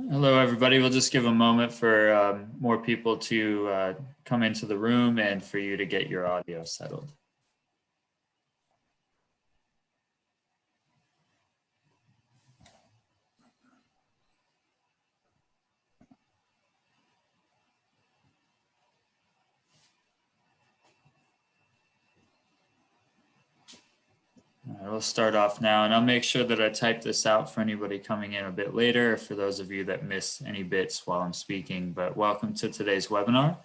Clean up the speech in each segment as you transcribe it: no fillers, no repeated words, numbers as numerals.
Hello, everybody. We'll just give a moment for more people to come into the room and for you to get your audio settled. All right, we'll start off now, and I'll make sure that I type this out for anybody coming in a bit later, for those of you that miss any bits while I'm speaking. But welcome to today's webinar.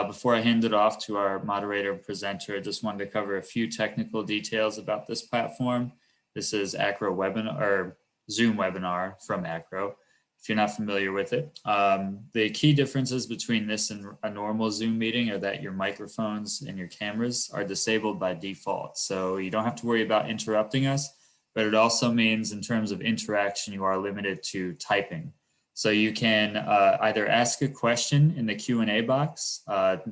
Before I hand it off to our moderator and presenter, I just wanted to cover a few technical details about this platform. This is Acro webinar, or Zoom webinar from Acro, if you're not familiar with it. The key differences between this and a normal Zoom meeting are that your microphones and your cameras are disabled by default. So you don't have to worry about interrupting us, but it also means in terms of interaction, you are limited to typing. So you can either ask a question in the Q&A box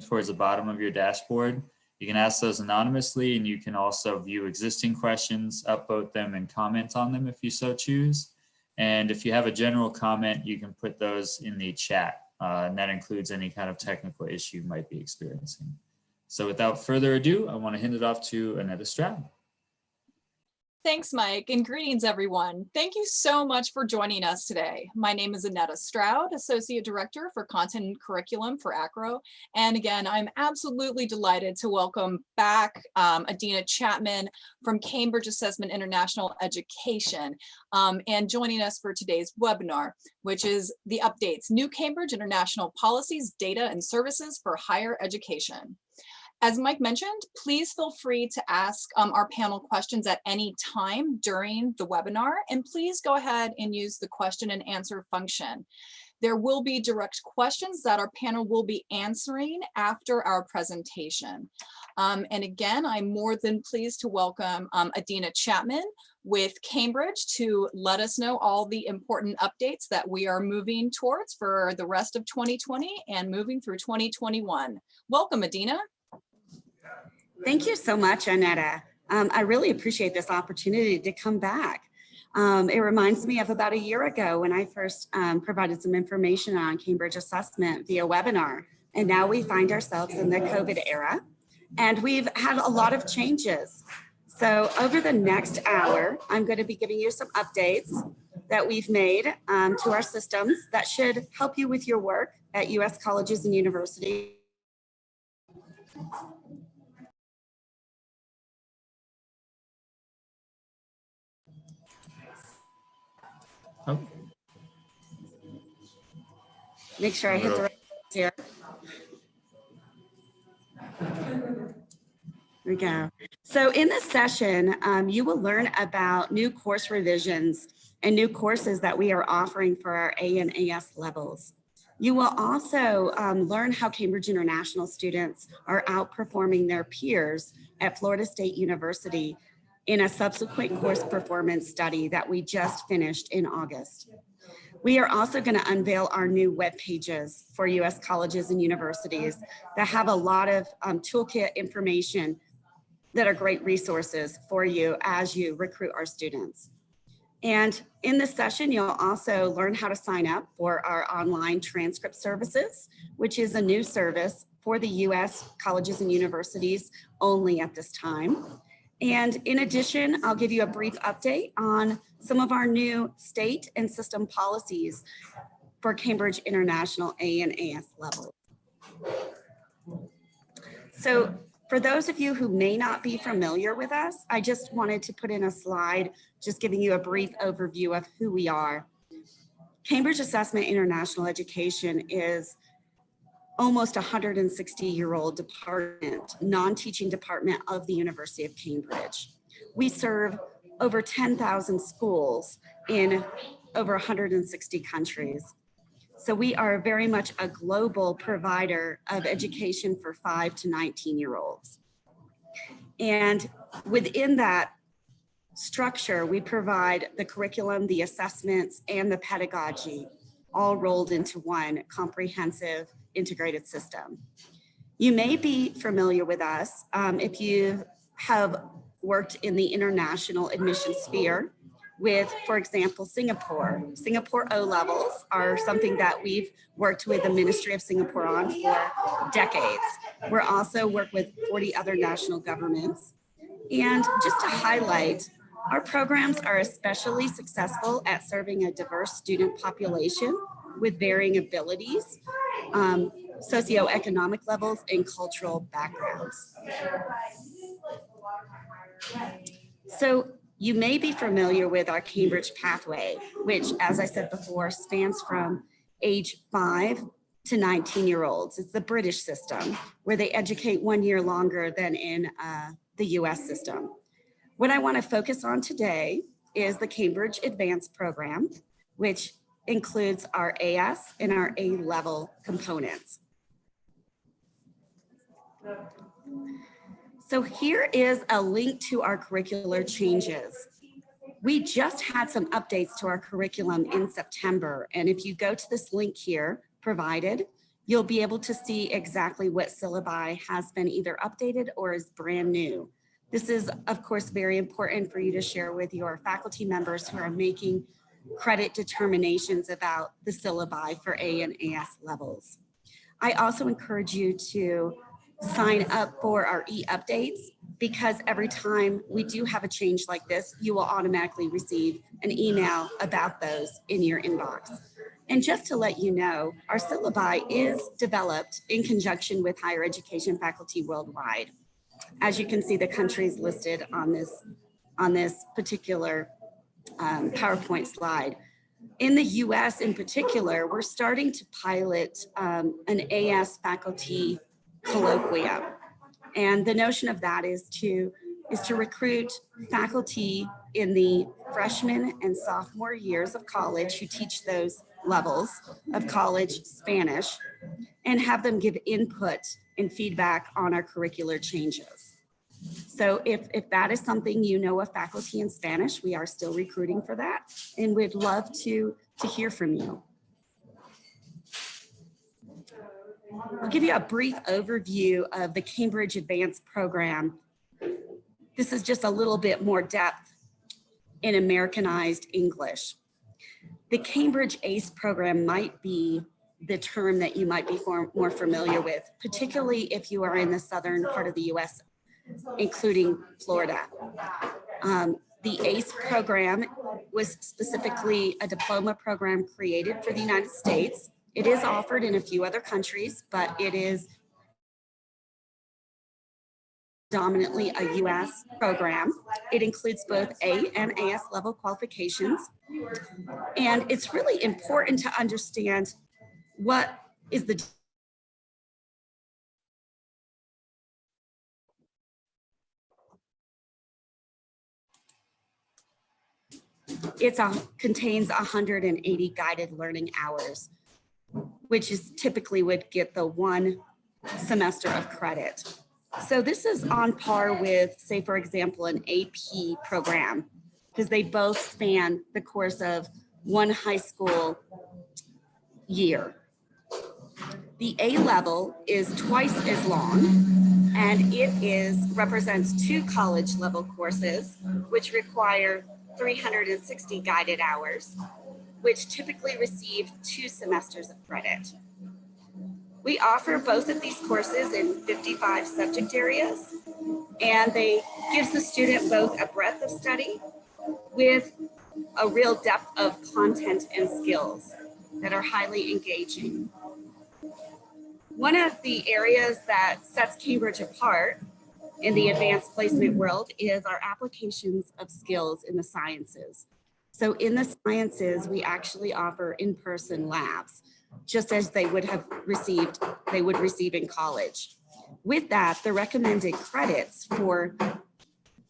towards the bottom of your dashboard. You can ask those anonymously, and you can also view existing questions, upvote them, and comment on them if you so choose. And if you have a general comment, you can put those in the chat, and that includes any kind of technical issue you might be experiencing. So without further ado, I want to hand it off to Annetta Stroud. Thanks, Mike, and greetings, everyone. Thank you so much for joining us today. My name is Annetta Stroud, Associate Director for Content and Curriculum for Acro. And again, I'm absolutely delighted to welcome back Adina Chapman from Cambridge Assessment International Education, and joining us for today's webinar, which is the updates, New Cambridge International Policies, Data, and Services for Higher Education. As Mike mentioned, please feel free to ask our panel questions at any time during the webinar, and please go ahead and use the question and answer function. There will be direct questions that our panel will be answering after our presentation. And again, I'm more than pleased to welcome Adina Chapman with Cambridge to let us know all the important updates that we are moving towards for the rest of 2020 and moving through 2021. Welcome, Adina. Thank you so much, Annetta. I really appreciate this opportunity to come back. It reminds me of about a year ago when I first provided some information on Cambridge assessment via webinar. And now we find ourselves in the COVID era, and we've had a lot of changes. So over the next hour, I'm going to be giving you some updates that we've made to our systems that should help you with your work at U.S. colleges and universities. Oh. Make sure I hit the right here. There we go. So in this session, you will learn about new course revisions and new courses that we are offering for our A and AS levels. You will also learn how Cambridge International students are outperforming their peers at Florida State University in a subsequent course performance study that we just finished in August. We are also going to unveil our new web pages for U.S. colleges and universities that have a lot of toolkit information that are great resources for you as you recruit our students. And in this session, you'll also learn how to sign up for our online transcript services, which is a new service for the U.S. colleges and universities only at this time. And in addition, I'll give you a brief update on some of our new state and system policies for Cambridge International A and AS levels. So for those of you who may not be familiar with us, I just wanted to put in a slide just giving you a brief overview of who we are. Cambridge Assessment International Education is almost 160-year-old department, non-teaching department of the University of Cambridge. We serve over 10,000 schools in over 160 countries. So we are very much a global provider of education for 5 to 19-year-olds. And within that structure, we provide the curriculum, the assessments, and the pedagogy, all rolled into one comprehensive integrated system. You may be familiar with us if you have worked in the international admission sphere with, for example, Singapore. Singapore O levels are something that we've worked with the Ministry of Singapore on for decades. We're also work with 40 other national governments. And just to highlight, our programs are especially successful at serving a diverse student population with varying abilities, socioeconomic levels, and cultural backgrounds. So you may be familiar with our Cambridge pathway, which, as I said before, spans from age 5 to 19-year-olds. It's the British system, where they educate 1 year longer than in the US system. What I want to focus on today is the Cambridge Advanced program, which includes our AS and our A-level components. So here is a link to our curricular changes. We just had some updates to our curriculum in September, and if you go to this link here provided, you'll be able to see exactly what syllabi has been either updated or is brand new. This is, of course, very important for you to share with your faculty members who are making credit determinations about the syllabi for A and AS levels. I also encourage you to sign up for our e-updates, because every time we do have a change like this, you will automatically receive an email about those in your inbox. And just to let you know, our syllabi is developed in conjunction with higher education faculty worldwide. As you can see, the countries listed on this particular PowerPoint slide. In the US in particular, we're starting to pilot an AS faculty colloquia. And the notion of that is to recruit faculty in the freshman and sophomore years of college who teach those levels of college Spanish, and have them give input and feedback on our curricular changes. So if that is something you know of faculty in Spanish, we are still recruiting for that, and we'd love to hear from you. I'll give you a brief overview of the Cambridge Advanced program. This is just a little bit more depth in Americanized English. The Cambridge ACE program might be the term that you might be more familiar with, particularly if you are in the southern part of the US, including Florida. The ACE program was specifically a diploma program created for the United States. It is offered in a few other countries, but it is dominantly a US program. It includes both A and AS level qualifications. And it's really important to understand what is the contains 180 guided learning hours, which is typically would get the 1 semester of credit. So this is on par with, say, for example, an AP program, because they both span the course of 1 high school year. The A level is twice as long, and it represents 2 college level courses, which require 360 guided hours, which typically receive 2 semesters of credit. We offer both of these courses in 55 subject areas, and they gives the student both a breadth of study with a real depth of content and skills that are highly engaging. One of the areas that sets Cambridge apart in the advanced placement world is our applications of skills in the sciences. So in the sciences, we actually offer in-person labs, just as they would receive in college. With that, the recommended credits for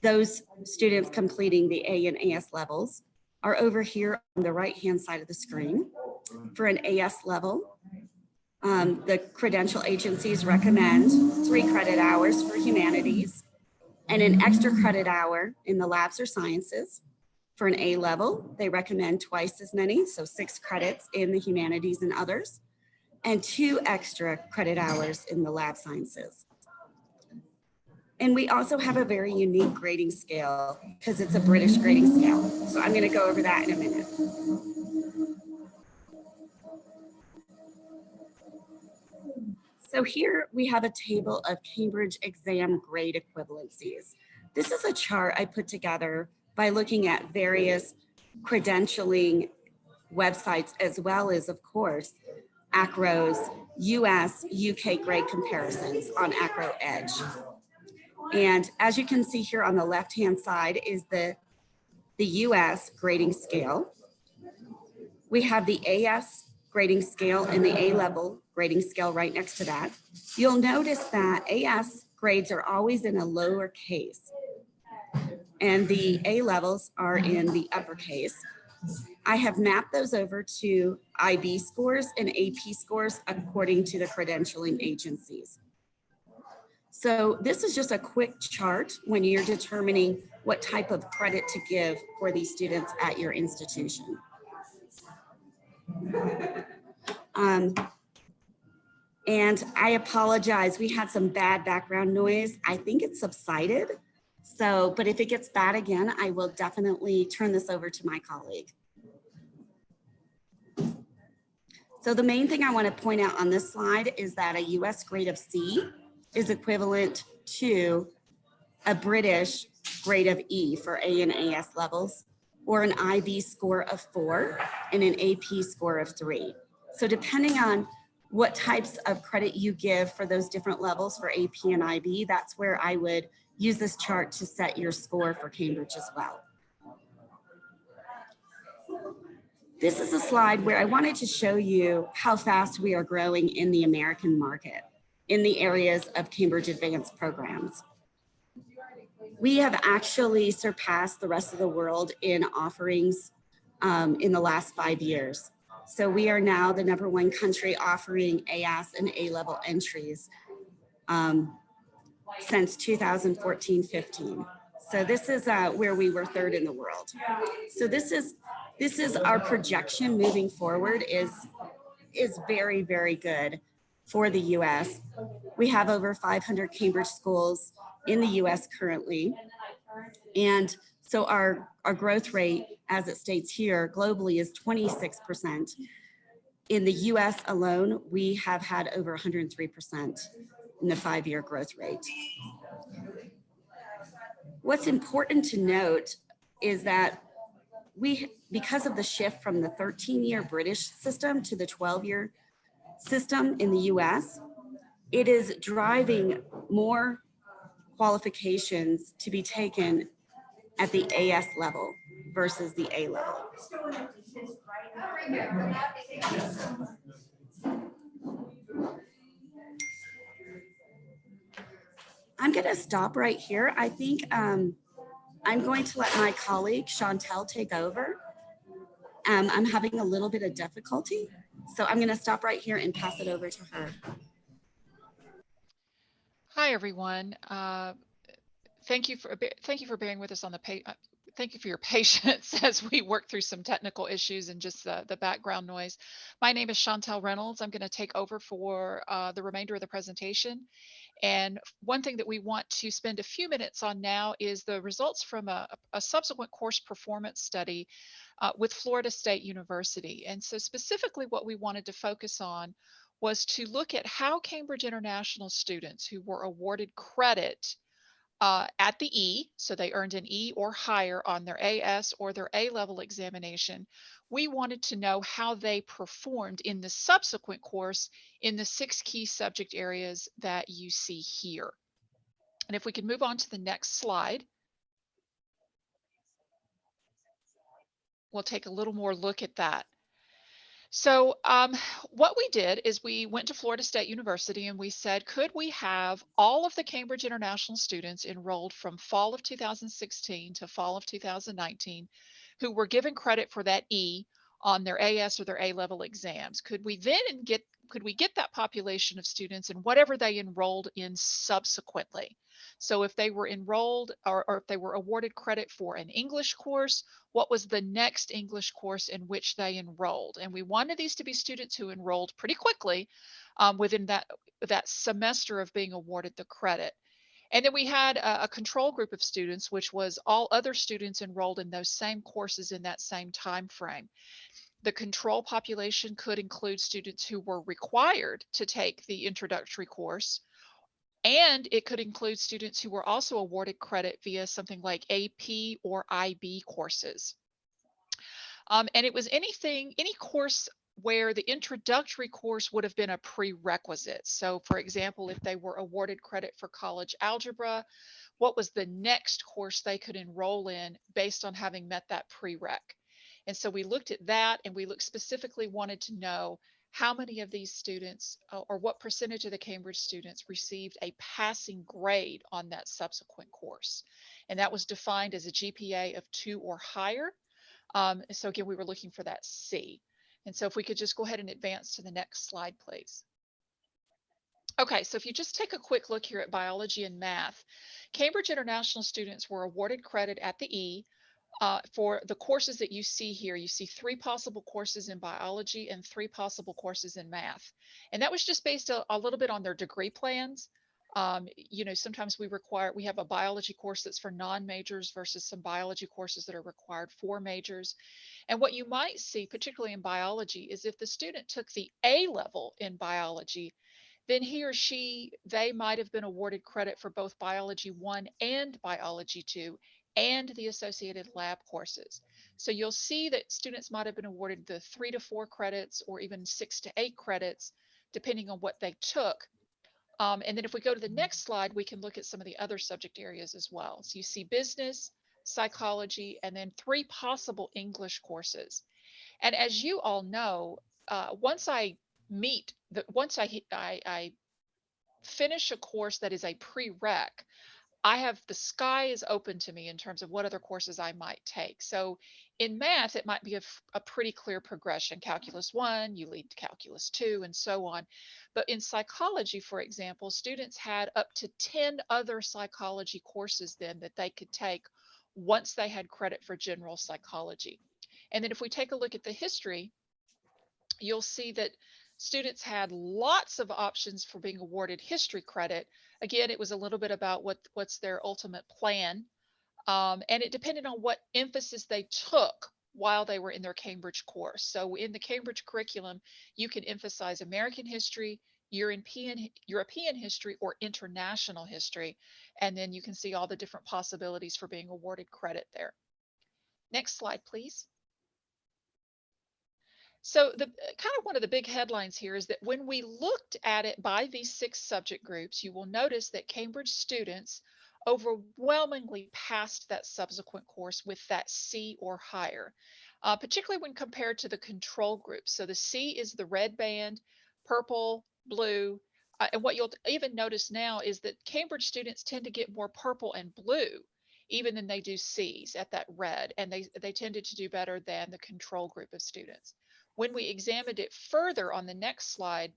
those students completing the A and AS levels are over here on the right-hand side of the screen. For an AS level, the credential agencies recommend 3 credit hours for humanities and an extra credit hour in the labs or sciences. For an A level, they recommend twice as many, so 6 credits in the humanities and others, and 2 extra credit hours in the lab sciences. And we also have a very unique grading scale because it's a British grading scale. So I'm going to go over that in a minute. So here we have a table of Cambridge exam grade equivalencies. This is a chart I put together by looking at various credentialing websites, as well as, of course, ACRO's US, UK grade comparisons on ACRO Edge. And as you can see here on the left-hand side is the US grading scale. We have the AS grading scale and the A-level grading scale right next to that. You'll notice that AS grades are always in a lower case, and the A levels are in the uppercase. I have mapped those over to IB scores and AP scores according to the credentialing agencies. So this is just a quick chart when you're determining what type of credit to give for these students at your institution. And I apologize, we had some bad background noise. I think it's subsided. So, but if it gets bad again, I will definitely turn this over to my colleague. So the main thing I want to point out on this slide is that a US grade of C is equivalent to a British grade of E for A and AS levels, or an IB score of 4 and an AP score of 3. So depending on what types of credit you give for those different levels for AP and IB, that's where I would use this chart to set your score for Cambridge as well. This is a slide where I wanted to show you how fast we are growing in the American market in the areas of Cambridge Advanced programs. We have actually surpassed the rest of the world in offerings in the last 5 years. So we are now the #1 country offering AS and A-level entries since 2014-15. So this is where we were 3rd in the world. So this is our projection moving forward is very, very good for the US. We have over 500 Cambridge schools in the US currently. And so our growth rate, as it states here, globally is 26%. In the US alone, we have had over 103% in the 5-year growth rate. What's important to note is that because of the shift from the 13-year British system to the 12-year system in the US, it is driving more qualifications to be taken at the AS level versus the A level. I'm going to stop right here. I think I'm going to let my colleague Chantel take over. I'm having a little bit of difficulty, so I'm going to stop right here and pass it over to her. Hi, everyone. Thank you for bearing with us on the thank you for your patience as we work through some technical issues and just the background noise. My name is Chantel Reynolds. I'm going to take over for the remainder of the presentation. And one thing that we want to spend a few minutes on now is the results from a subsequent course performance study with Florida State University. And so specifically what we wanted to focus on was to look at how Cambridge International students who were awarded credit at the E, so they earned an E or higher on their AS or their A-level examination, we wanted to know how they performed in the subsequent course in the 6 key subject areas that you see here. And if we could move on to the next slide, we'll take a little more look at that. So what we did is we went to Florida State University and we said, could we have all of the Cambridge International students enrolled from fall of 2016 to fall of 2019 who were given credit for that E on their AS or their A-level exams? Could we get that population of students in whatever they enrolled in subsequently? So if they were enrolled or if they were awarded credit for an English course, what was the next English course in which they enrolled? And we wanted these to be students who enrolled pretty quickly within that semester of being awarded the credit. And then we had a control group of students, which was all other students enrolled in those same courses in that same time frame. The control population could include students who were required to take the introductory course, and it could include students who were also awarded credit via something like AP or IB courses. And it was any course where the introductory course would have been a prerequisite. So for example, if they were awarded credit for college algebra, what was the next course they could enroll in based on having met that prereq? And so we looked at that, and we specifically wanted to know how many of these students or what percentage of the Cambridge students received a passing grade on that subsequent course. And that was defined as a GPA of 2 or higher. So again, we were looking for that C. And so if we could just go ahead and advance to the next slide, please. Okay, so if you just take a quick look here at biology and math, Cambridge International students were awarded credit at the E for the courses that you see here. You see 3 possible courses in biology and 3 possible courses in math. And that was just based a little bit on their degree plans. You know, sometimes we have a biology course that's for non-majors versus some biology courses that are required for majors. And what you might see, particularly in biology, is if the student took the A level in biology, then he or they might have been awarded credit for both Biology 1 and Biology 2 and the associated lab courses. So you'll see that students might have been awarded the 3 to 4 credits or even 6 to 8 credits, depending on what they took. And then if we go to the next slide, we can look at some of the other subject areas as well. So you see business, psychology, and then 3 possible English courses. And as you all know, once I finish a course that is a prereq, the sky is open to me in terms of what other courses I might take. So in math, it might be a pretty clear progression. Calculus 1, you lead to calculus 2, and so on. But in psychology, for example, students had up to 10 other psychology courses then that they could take once they had credit for general psychology. And then if we take a look at the history, you'll see that students had lots of options for being awarded history credit. Again, it was a little bit about what's their ultimate plan. And it depended on what emphasis they took while they were in their Cambridge course. So in the Cambridge curriculum, you can emphasize American history, European history, or international history. And then you can see all the different possibilities for being awarded credit there. Next slide, please. So the kind of one of the big headlines here is that when we looked at it by these 6 subject groups, you will notice that Cambridge students overwhelmingly passed that subsequent course with that C or higher, particularly when compared to the control group. So the C is the red band, purple, blue, and what you'll even notice now is that Cambridge students tend to get more purple and blue even than they do C's at that red, and they tended to do better than the control group of students. When we examined it further on the next slide,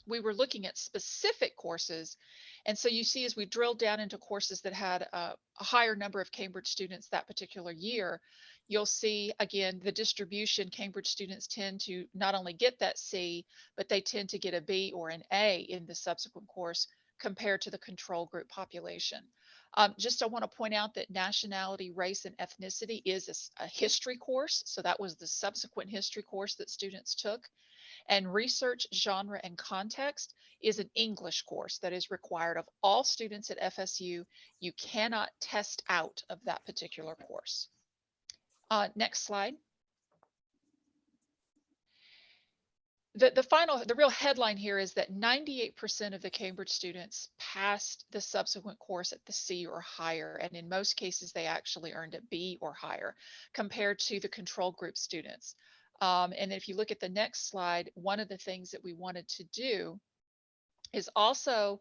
we were looking at specific courses. And so you see, as we drilled down into courses that had a higher number of Cambridge students that particular year, you'll see, again, the distribution. Cambridge students tend to not only get that C, but they tend to get a B or an A in the subsequent course compared to the control group population. Just I want to point out that nationality, race, and ethnicity is a history course. So that was the subsequent history course that students took. And research, genre, and context is an English course that is required of all students at FSU. You cannot test out of that particular course. Next slide. The real headline here is that 98% of the Cambridge students passed the subsequent course at the C or higher, and in most cases they actually earned a B or higher compared to the control group students. And if you look at the next slide, one of the things that we wanted to do is also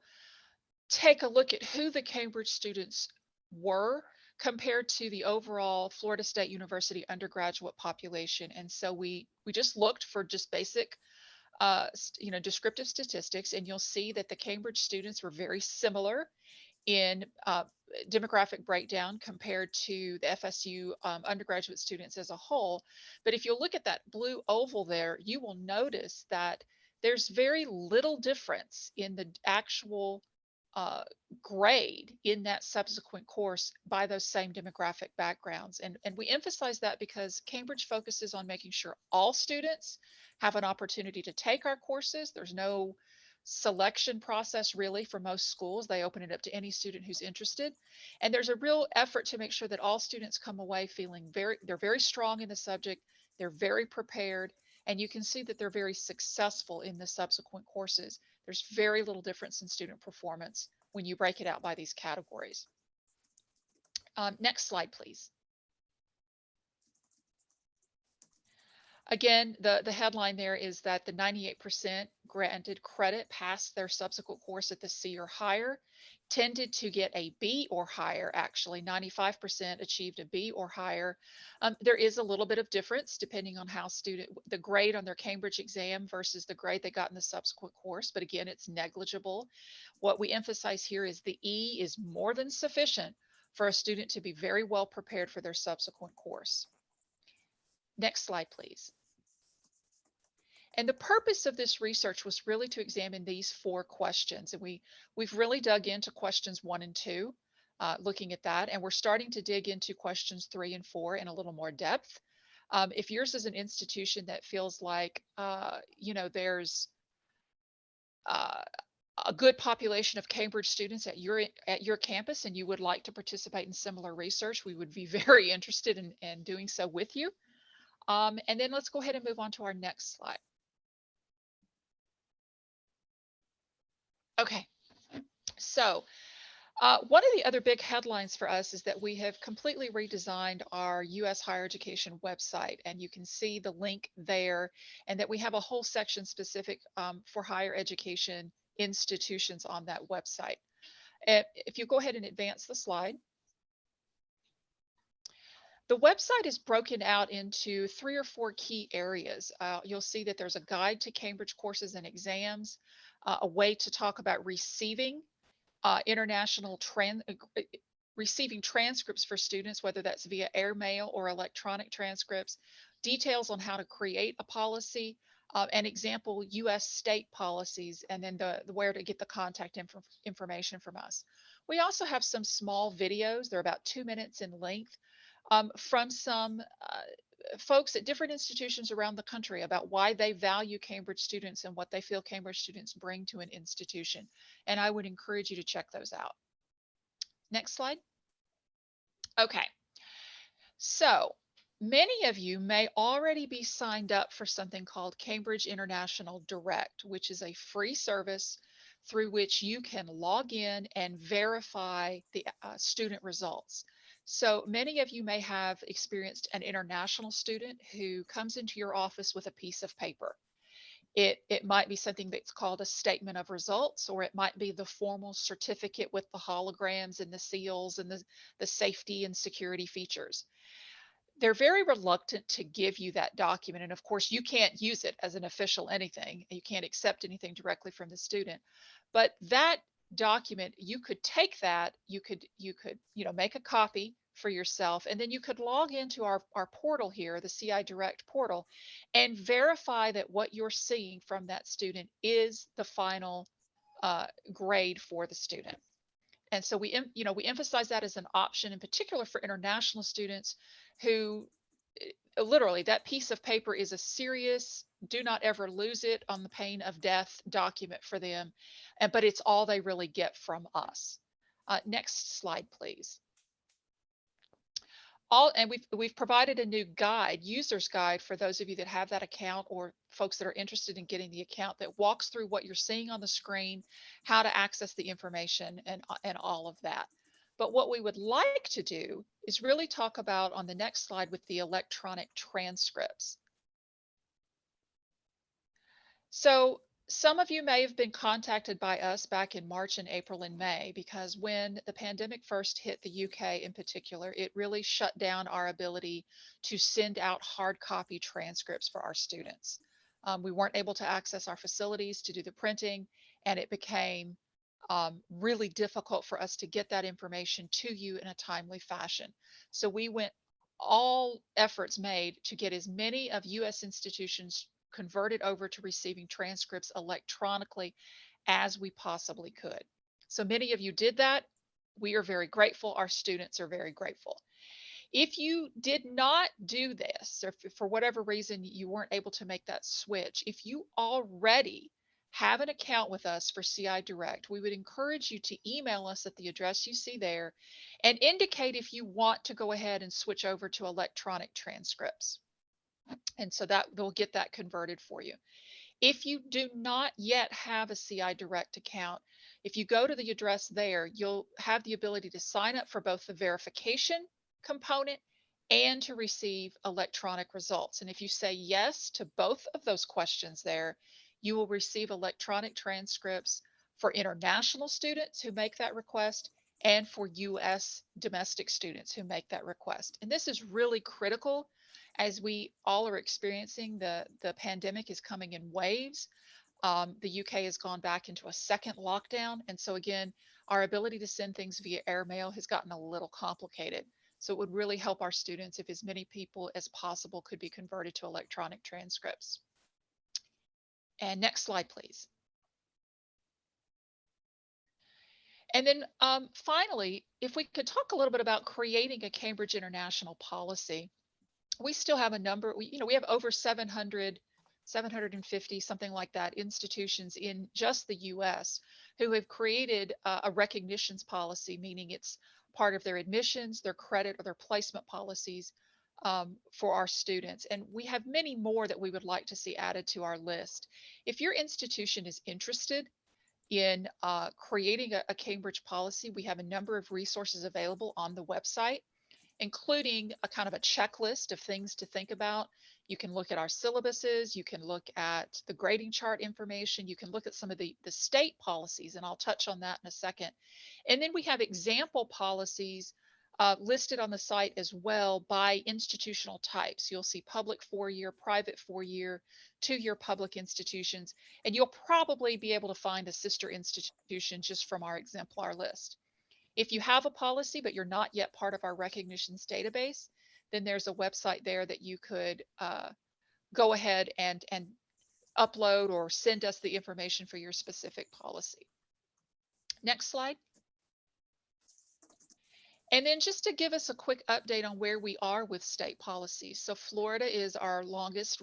take a look at who the Cambridge students were compared to the overall Florida State University undergraduate population. And so we just looked for just basic descriptive statistics, and you'll see that the Cambridge students were very similar in demographic breakdown compared to the FSU undergraduate students as a whole. But if you look at that blue oval there, you will notice that there's very little difference in the actual grade in that subsequent course by those same demographic backgrounds. And we emphasize that because Cambridge focuses on making sure all students have an opportunity to take our courses. There's no selection process really for most schools. They open it up to any student who's interested. And there's a real effort to make sure that all students come away feeling they're very strong in the subject, they're very prepared, and you can see that they're very successful in the subsequent courses. There's very little difference in student performance when you break it out by these categories. Next slide, please. Again, the headline there is that the 98% granted credit passed their subsequent course at the C or higher, tended to get a B or higher. Actually, 95% achieved a B or higher. There is a little bit of difference depending on how the grade on their Cambridge exam versus the grade they got in the subsequent course, but again, it's negligible. What we emphasize here is the E is more than sufficient for a student to be very well prepared for their subsequent course. Next slide, please. And the purpose of this research was really to examine these 4 questions. And we've really dug into questions 1 and 2, looking at that. And we're starting to dig into questions 3 and 4 in a little more depth. If yours is an institution that feels like, there's a good population of Cambridge students at your campus and you would like to participate in similar research, we would be very interested in doing so with you. And then let's go ahead and move on to our next slide. Okay, so one of the other big headlines for us is that we have completely redesigned our U.S. higher education website, and you can see the link there, and that we have a whole section specific for higher education institutions on that website. If you go ahead and advance the slide. The website is broken out into 3 or 4 key areas. You'll see that there's a guide to Cambridge courses and exams, a way to talk about receiving receiving transcripts for students, whether that's via airmail or electronic transcripts, details on how to create a policy, and example US state policies, and then the where to get the contact information from us. We also have some small videos. They're about 2 minutes in length, from some folks at different institutions around the country about why they value Cambridge students and what they feel Cambridge students bring to an institution. And I would encourage you to check those out. Next slide. Okay, so many of you may already be signed up for something called Cambridge International Direct, which is a free service through which you can log in and verify the student results. So many of you may have experienced an international student who comes into your office with a piece of paper. It might be something that's called a statement of results, or it might be the formal certificate with the holograms and the seals and the safety and security features. They're very reluctant to give you that document. And of course, you can't use it as an official anything. You can't accept anything directly from the student. But that document, you could take that, you could make a copy for yourself, and then you could log into our portal here, the CI Direct portal, and verify that what you're seeing from that student is the final grade for the student. And so we emphasize that as an option, in particular for international students who literally that piece of paper is a serious, do not ever lose it on the pain of death document for them, but it's all they really get from us. Next slide, please. And we've provided a new guide, user's guide, for those of you that have that account or folks that are interested in getting the account, that walks through what you're seeing on the screen, how to access the information, and all of that. But what we would like to do is really talk about on the next slide with the electronic transcripts. So some of you may have been contacted by us back in March and April and May, because when the pandemic first hit the UK in particular, it really shut down our ability to send out hard copy transcripts for our students. We weren't able to access our facilities to do the printing, and it became really difficult for us to get that information to you in a timely fashion. So we went all efforts made to get as many of US institutions converted over to receiving transcripts electronically as we possibly could. So many of you did that. We are very grateful. Our students are very grateful. If you did not do this, or if for whatever reason you weren't able to make that switch, if you already have an account with us for CI Direct, we would encourage you to email us at the address you see there and indicate if you want to go ahead and switch over to electronic transcripts. And so that we'll get that converted for you. If you do not yet have a CI Direct account, if you go to the address there, you'll have the ability to sign up for both the verification component and to receive electronic results. And if you say yes to both of those questions there, you will receive electronic transcripts for international students who make that request and for US domestic students who make that request. And this is really critical as we all are experiencing the pandemic is coming in waves. The UK has gone back into a second lockdown. And so again, our ability to send things via airmail has gotten a little complicated. So it would really help our students if as many people as possible could be converted to electronic transcripts. And next slide, please. And then finally, if we could talk a little bit about creating a Cambridge International policy. We still have a number, we have over 750, something like that, institutions in just the US who have created a recognitions policy, meaning it's part of their admissions, their credit, or their placement policies for our students. And we have many more that we would like to see added to our list. If your institution is interested in creating a Cambridge policy, we have a number of resources available on the website, including a kind of a checklist of things to think about. You can look at our syllabuses, you can look at the grading chart information, you can look at some of the state policies, and I'll touch on that in a second. And then we have example policies listed on the site as well by institutional types. You'll see public 4-year, private 4-year, 2-year public institutions, and you'll probably be able to find a sister institution just from our exemplar list. If you have a policy, but you're not yet part of our recognitions database, then there's a website there that you could go ahead and upload or send us the information for your specific policy. Next slide. And then just to give us a quick update on where we are with state policies. So Florida is our longest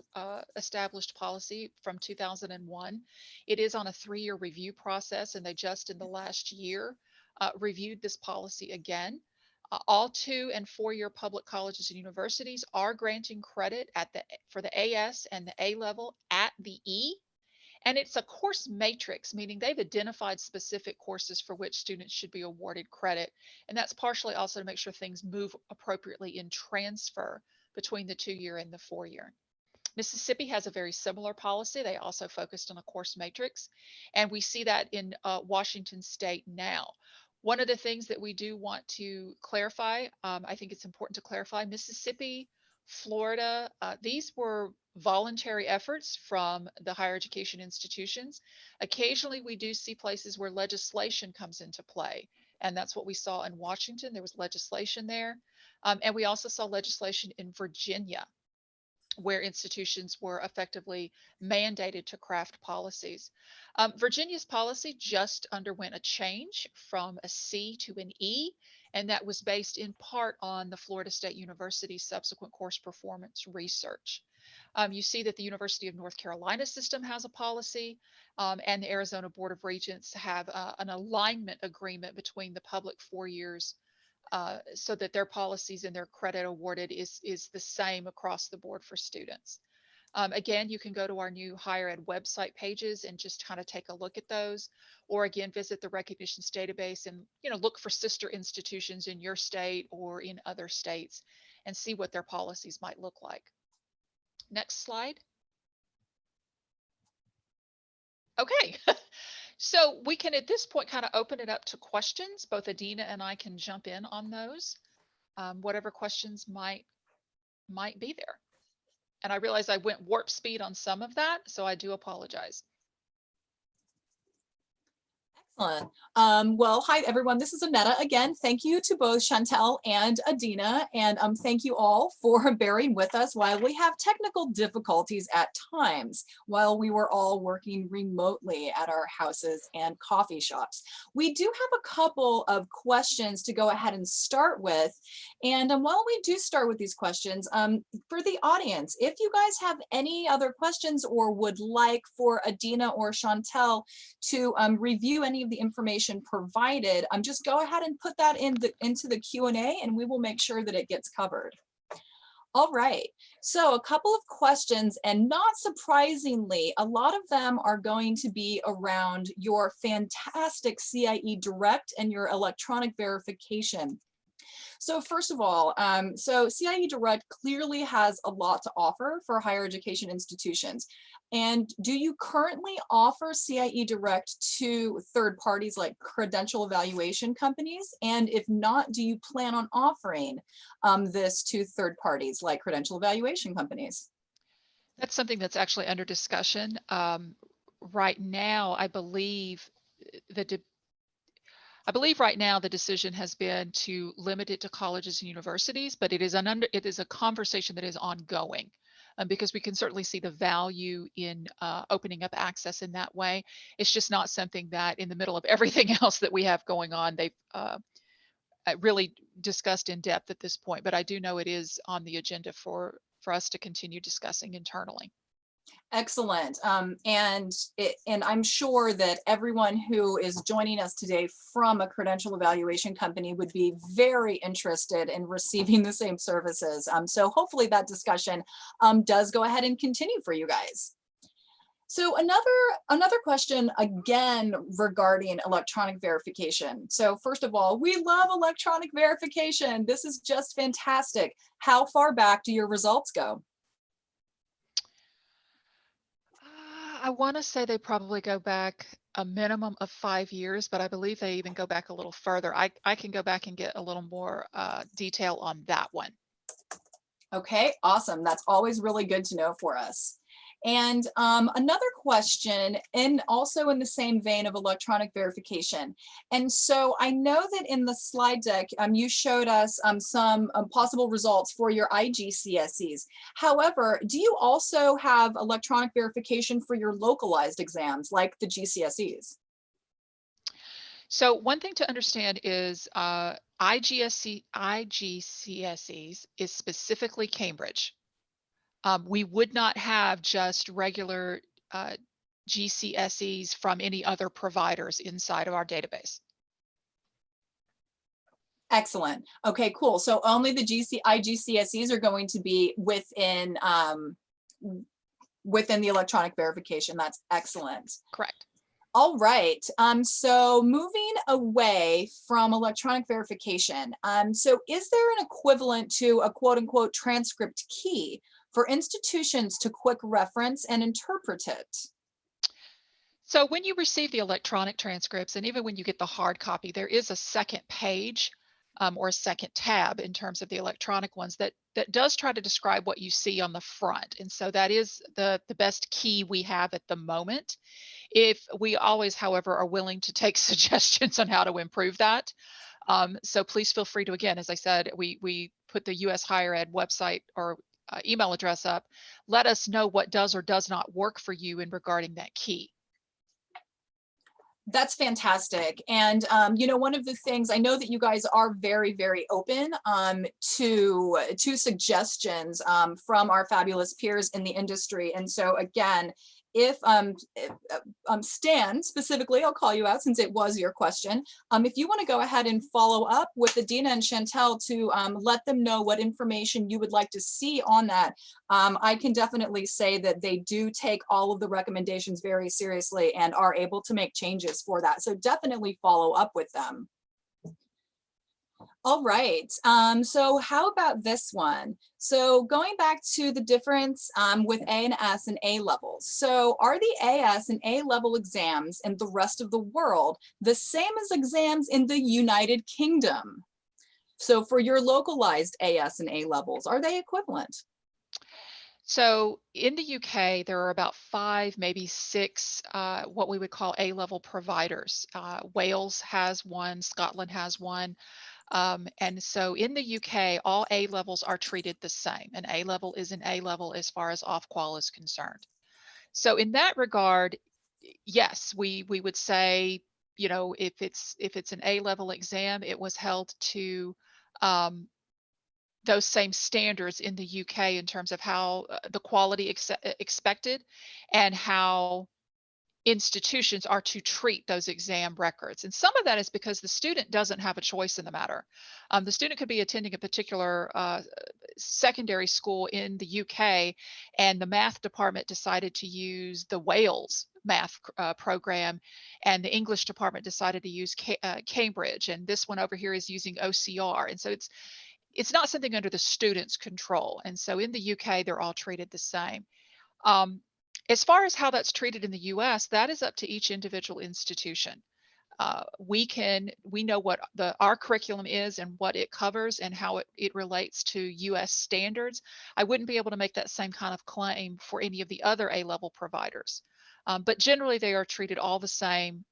established policy from 2001. It is on a 3-year review process, and they just in the last year reviewed this policy again. All 2- and 4-year public colleges and universities are granting credit for the AS and the A level at the E. And it's a course matrix, meaning they've identified specific courses for which students should be awarded credit. And that's partially also to make sure things move appropriately in transfer between the 2-year and the 4-year. Mississippi has a very similar policy. They also focused on a course matrix. And we see that in Washington State now. One of the things that we do want to clarify, I think it's important to clarify, Mississippi, Florida, these were voluntary efforts from the higher education institutions. Occasionally, we do see places where legislation comes into play. And that's what we saw in Washington. There was legislation there. And we also saw legislation in Virginia, where institutions were effectively mandated to craft policies. Virginia's policy just underwent a change from a C to an E, and that was based in part on the Florida State University's subsequent course performance research. You see that the University of North Carolina system has a policy, and the Arizona Board of Regents have an alignment agreement between the public 4 years so that their policies and their credit awarded is the same across the board for students. Again, you can go to our new higher ed website pages and just kind of take a look at those, or again, visit the recognitions database and look for sister institutions in your state or in other states and see what their policies might look like. Next slide. Okay. So we can at this point kind of open it up to questions. Both Adina and I can jump in on those. Whatever questions might be there. And I realize I went warp speed on some of that, so I do apologize. Excellent. Well, hi everyone. This is Annetta again. Thank you to both Chantel and Adina, and thank you all for bearing with us while we have technical difficulties at times while we were all working remotely at our houses and coffee shops. We do have a couple of questions to go ahead and start with, and while we do start with these questions, for the audience, if you guys have any other questions or would like for Adina or Chantel to review any of the information provided, just go ahead and put that into the Q&A and we will make sure that it gets covered. All right, so a couple of questions, and not surprisingly, a lot of them are going to be around your fantastic CIE Direct and your electronic verification. So first of all, so CIE Direct clearly has a lot to offer for higher education institutions. And do you currently offer CIE Direct to third parties like credential evaluation companies? And if not, do you plan on offering this to third parties like credential evaluation companies? That's something that's actually under discussion. Right now, I believe right now the decision has been to limit it to colleges and universities, but it is a conversation that is ongoing. Because we can certainly see the value in opening up access in that way. It's just not something that in the middle of everything else that we have going on, they've really discussed in depth at this point, but I do know it is on the agenda for us to continue discussing internally. Excellent. And I'm sure that everyone who is joining us today from a credential evaluation company would be very interested in receiving the same services. So hopefully that discussion does go ahead and continue for you guys. So another question again regarding electronic verification. So first of all, we love electronic verification. This is just fantastic. How far back do your results go? I want to say they probably go back a minimum of 5 years, but I believe they even go back a little further. I can go back and get a little more detail on that one. Okay, awesome. That's always really good to know for us. And another question, and also in the same vein of electronic verification. And so I know that in the slide deck, you showed us some possible results for your IGCSEs. However, do you also have electronic verification for your localized exams like the GCSEs? So one thing to understand is IGCSEs is specifically Cambridge. We would not have just regular GCSEs from any other providers inside of our database. Excellent. Okay, cool. So only the IGCSEs are going to be within the electronic verification. That's excellent. Correct. All right, so moving away from electronic verification, so is there an equivalent to a quote unquote transcript key for institutions to quick reference and interpret it? So when you receive the electronic transcripts, and even when you get the hard copy, there is a second page or a second tab in terms of the electronic ones that does try to describe what you see on the front. And so that is the best key we have at the moment. If we always, however, are willing to take suggestions on how to improve that. So please feel free to, again, as I said, we put the US Higher Ed website or email address up. Let us know what does or does not work for you in regarding that key. That's fantastic. And, you know, one of the things, I know that you guys are very, very open to suggestions from our fabulous peers in the industry. And so again, if Stan specifically, I'll call you out since it was your question. If you want to go ahead and follow up with Adina and Chantel to let them know what information you would like to see on that, I can definitely say that they do take all of the recommendations very seriously and are able to make changes for that. So definitely follow up with them. All right, so how about this one? So going back to the difference with A and S and A levels. So are the AS and A level exams in the rest of the world the same as exams in the United Kingdom? So for your localized AS and A levels, are they equivalent? So in the UK, there are about 5, maybe 6, what we would call A-level providers. Wales has one, Scotland has one. And so in the UK, all A levels are treated the same. An A level is an A level as far as off-qual is concerned. So in that regard, yes, we would say, you know, if it's an A level exam, it was held to um, those same standards in the UK in terms of how the quality expected and how institutions are to treat those exam records. And some of that is because the student doesn't have a choice in the matter. The student could be attending a particular secondary school in the UK, and the math department decided to use the Wales math program, and the English department decided to use Cambridge, and this one over here is using OCR. And so it's not something under the student's control. And so in the UK, they're all treated the same. As far as how that's treated in the US, that is up to each individual institution. We know what our curriculum is and what it covers and how it relates to US standards. I wouldn't be able to make that same kind of claim for any of the other A-level providers. But generally they are treated all the same,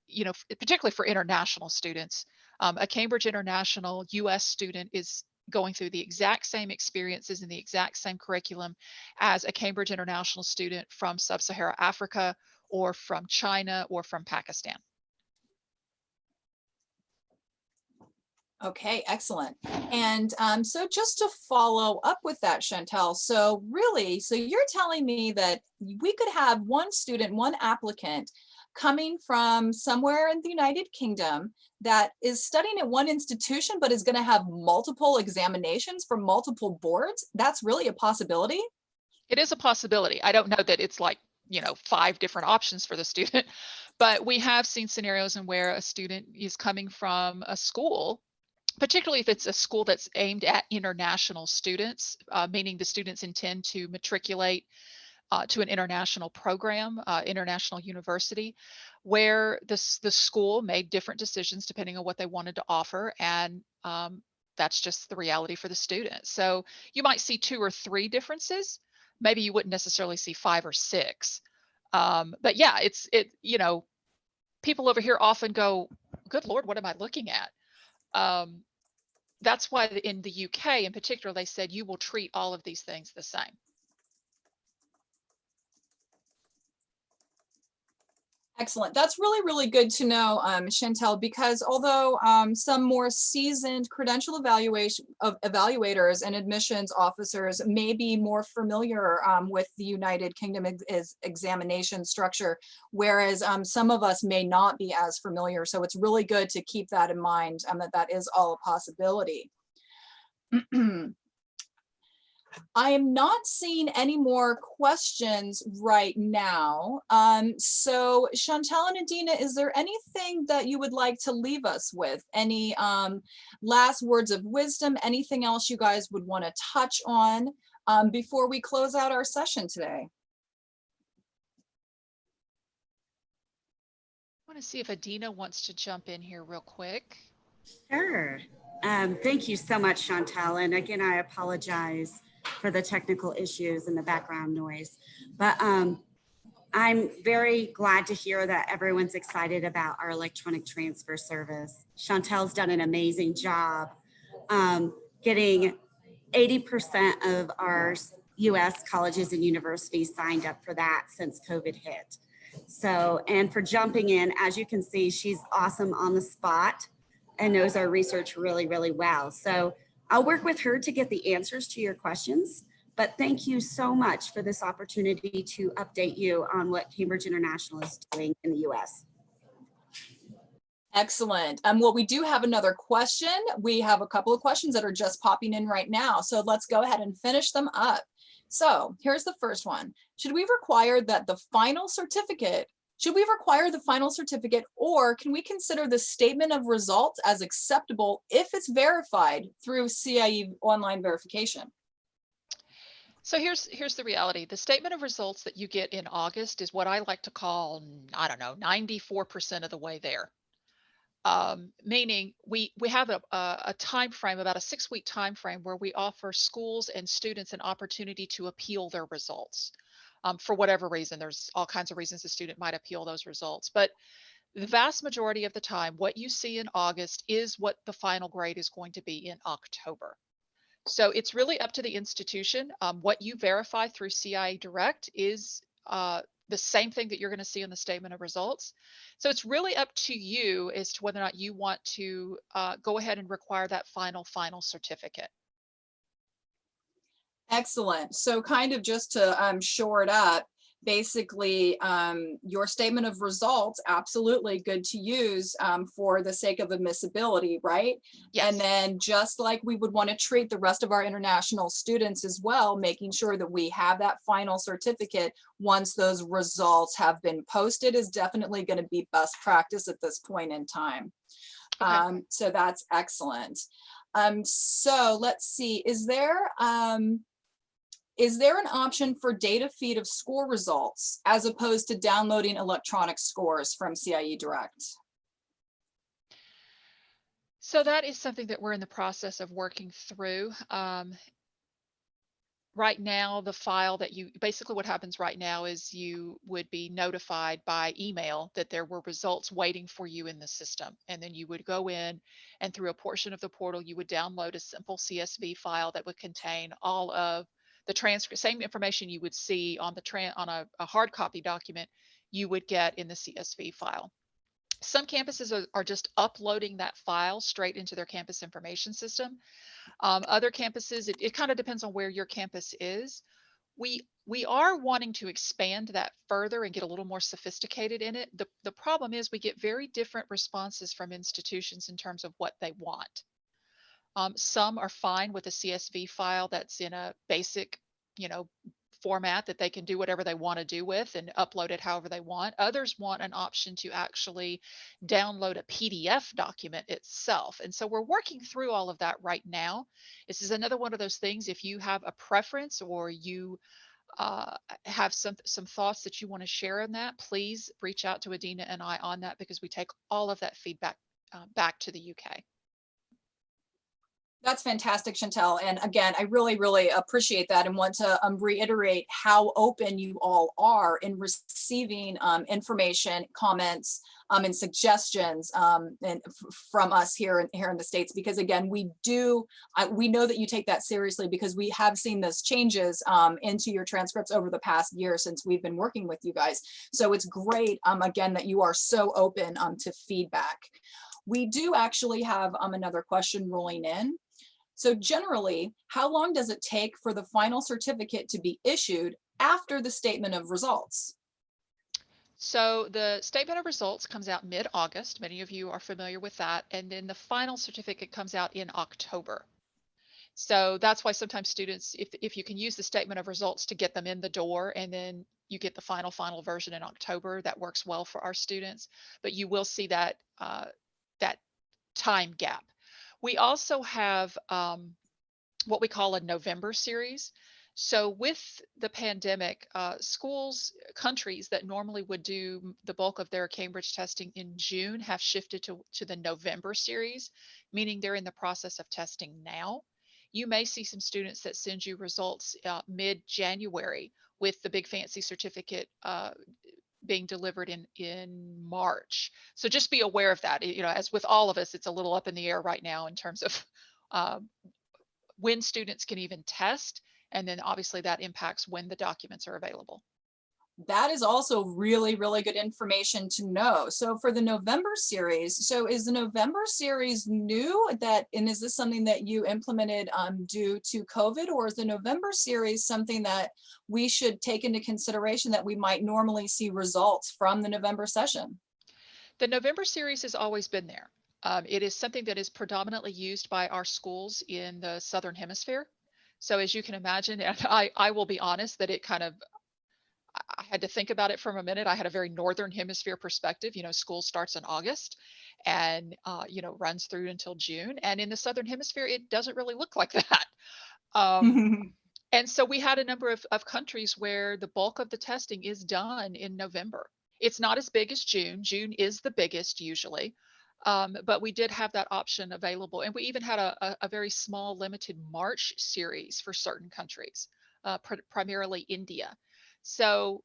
you know, particularly for international students. A Cambridge International US student is going through the exact same experiences and the exact same curriculum as a Cambridge International student from Sub-Saharan Africa or from China or from Pakistan. Okay, excellent. And so just to follow up with that, Chantel, so really, so you're telling me that we could have one student, one applicant coming from somewhere in the United Kingdom that is studying at one institution, but is going to have multiple examinations from multiple boards? That's really a possibility? It is a possibility. I don't know that it's like, you know, 5 different options for the student, but we have seen scenarios in where a student is coming from a school, particularly if it's a school that's aimed at international students, meaning the students intend to matriculate to an international program, international university, where the school made different decisions depending on what they wanted to offer. And that's just the reality for the student. So you might see 2 or 3 differences. Maybe you wouldn't necessarily see 5 or 6. But yeah, you know, people over here often go, good Lord, what am I looking at? That's why in the UK in particular, they said you will treat all of these things the same. Excellent. That's really, really good to know, Chantel, because although some more seasoned credential evaluators and admissions officers may be more familiar with the United Kingdom examination structure, whereas some of us may not be as familiar. So it's really good to keep that in mind, that is all a possibility. I am not seeing any more questions right now. So Chantel and Adina, is there anything that you would like to leave us with? Any last words of wisdom, anything else you guys would want to touch on before we close out our session today? I want to see if Adina wants to jump in here real quick. Sure. Thank you so much, Chantel. And again, I apologize for the technical issues and the background noise. But I'm very glad to hear that everyone's excited about our electronic transfer service. Chantel's done an amazing job getting 80% of our US colleges and universities signed up for that since COVID hit. So, and for jumping in, as you can see, she's awesome on the spot and knows our research really, really well. So I'll work with her to get the answers to your questions, but thank you so much for this opportunity to update you on what Cambridge International is doing in the US. Excellent. Well, we do have another question. We have a couple of questions that are just popping in right now. So let's go ahead and finish them up. So here's the first one. Should we require the final certificate, or can we consider the statement of results as acceptable if it's verified through CIE online verification? So here's the reality. The statement of results that you get in August is what I like to call, I don't know, 94% of the way there. Meaning we have a time frame, about a 6-week time frame, where we offer schools and students an opportunity to appeal their results. For whatever reason, there's all kinds of reasons the student might appeal those results, but the vast majority of the time, what you see in August is what the final grade is going to be in October. So it's really up to the institution. What you verify through CIA Direct is the same thing that you're going to see in the statement of results. So it's really up to you as to whether or not you want to go ahead and require that final certificate. Excellent. So kind of just to shore it up, basically your statement of results, absolutely good to use for the sake of admissibility, right? Yes. And then just like we would want to treat the rest of our international students as well, making sure that we have that final certificate once those results have been posted is definitely going to be best practice at this point in time. Okay. So that's excellent. So let's see, is there an option for data feed of score results as opposed to downloading electronic scores from CIE Direct? So that is something that we're in the process of working through. Right now, the file that basically what happens right now is you would be notified by email that there were results waiting for you in the system. And then you would go in and through a portion of the portal, you would download a simple CSV file that would contain all of the transcript, same information you would see on a hard copy document you would get in the CSV file. Some campuses are just uploading that file straight into their campus information system. Other campuses, it kind of depends on where your campus is. We are wanting to expand that further and get a little more sophisticated in it. The problem is we get very different responses from institutions in terms of what they want. Some are fine with a CSV file that's in a basic, format that they can do whatever they want to do with and upload it however they want. Others want an option to actually download a PDF document itself. And so we're working through all of that right now. This is another one of those things. If you have a preference or you have some thoughts that you want to share on that, please reach out to Adina and I on that, because we take all of that feedback back to the UK. That's fantastic, Chantel. And again, I really, really appreciate that and want to reiterate how open you all are in receiving information, comments, and suggestions from us here in the States. Because again, we know that you take that seriously, because we have seen those changes into your transcripts over the past year since we've been working with you guys. So it's great, again, that you are so open to feedback. We do actually have another question rolling in. So generally, how long does it take for the final certificate to be issued after the statement of results? So the statement of results comes out mid-August. Many of you are familiar with that. And then the final certificate comes out in October. So that's why sometimes students, if you can use the statement of results to get them in the door, and then you get the final version in October, that works well for our students. But you will see that that time gap. We also have what we call a November series. So with the pandemic, countries that normally would do the bulk of their Cambridge testing in June have shifted to the November series, meaning they're in the process of testing now. You may see some students that send you results mid-January with the big fancy certificate being delivered in March. So just be aware of that. As with all of us, it's a little up in the air right now in terms of when students can even test. And then obviously that impacts when the documents are available. That is also really, really good information to know. So for the November series, so is the November series new, and is this something that you implemented due to COVID, or is the November series something that we should take into consideration that we might normally see results from the November session? The November series has always been there. It is something that is predominantly used by our schools in the Southern Hemisphere. So as you can imagine, and I will be honest that I had to think about it for a minute. I had a very Northern Hemisphere perspective. School starts in August and, runs through until June. And in the Southern Hemisphere, it doesn't really look like that. And so we had a number of countries where the bulk of the testing is done in November. It's not as big as June. June is the biggest usually. But we did have that option available. And we even had a very small limited March series for certain countries, primarily India. So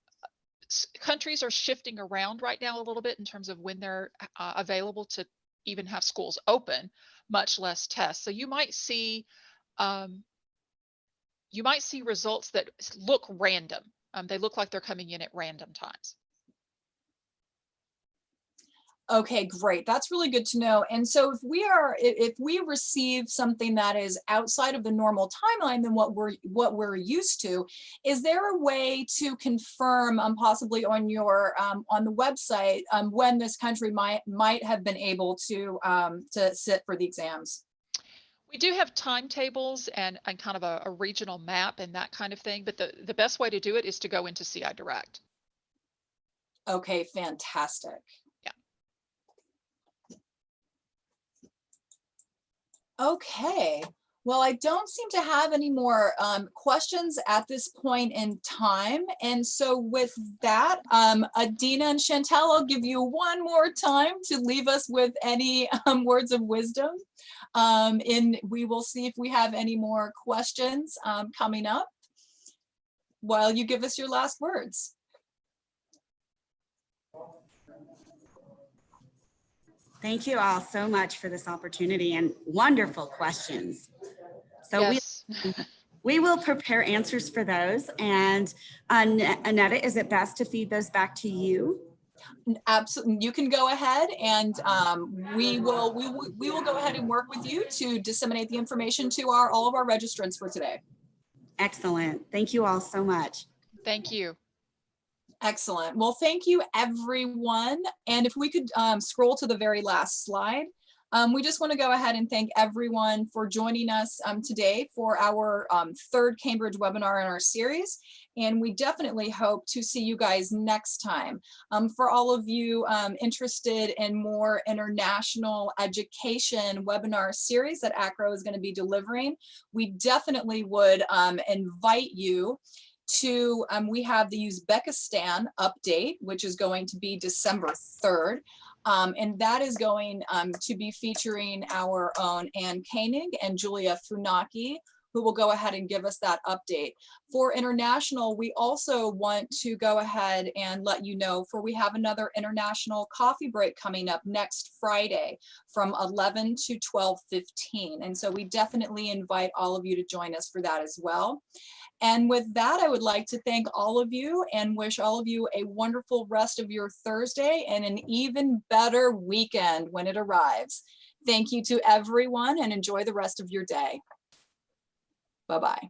countries are shifting around right now a little bit in terms of when they're available to even have schools open, much less tests. So you might see results that look random. They look like they're coming in at random times. Okay, great. That's really good to know. And so if we receive something that is outside of the normal timeline than what we're used to, is there a way to confirm possibly on your on the website when this country might have been able to sit for the exams? We do have timetables and kind of a regional map and that kind of thing, but the best way to do it is to go into CI Direct. Okay, fantastic. Yeah. Okay, well, I don't seem to have any more questions at this point in time. And so with that, Adina and Chantel, I'll give you one more time to leave us with any words of wisdom. And we will see if we have any more questions coming up while you give us your last words. Thank you all so much for this opportunity and wonderful questions. So yes. we will prepare answers for those. And Annetta, is it best to feed those back to you? Absolutely, you can go ahead and we will go ahead and work with you to disseminate the information to all of our registrants for today. Excellent. Thank you all so much. Thank you. Excellent. Well, thank you, everyone. And if we could scroll to the very last slide, we just want to go ahead and thank everyone for joining us today for our third Cambridge webinar in our series. And we definitely hope to see you guys next time. For all of you interested in more international education webinar series that ACRO is going to be delivering, we definitely would invite you to, we have the Uzbekistan update, which is going to be December 3rd. And that is going to be featuring our own Ann Koenig and Julia Funaki, who will go ahead and give us that update. For international, we also want to go ahead and let you know we have another international coffee break coming up next Friday from 11 to 12:15. And so we definitely invite all of you to join us for that as well. And with that, I would like to thank all of you and wish all of you a wonderful rest of your Thursday and an even better weekend when it arrives. Thank you to everyone and enjoy the rest of your day. Bye-bye.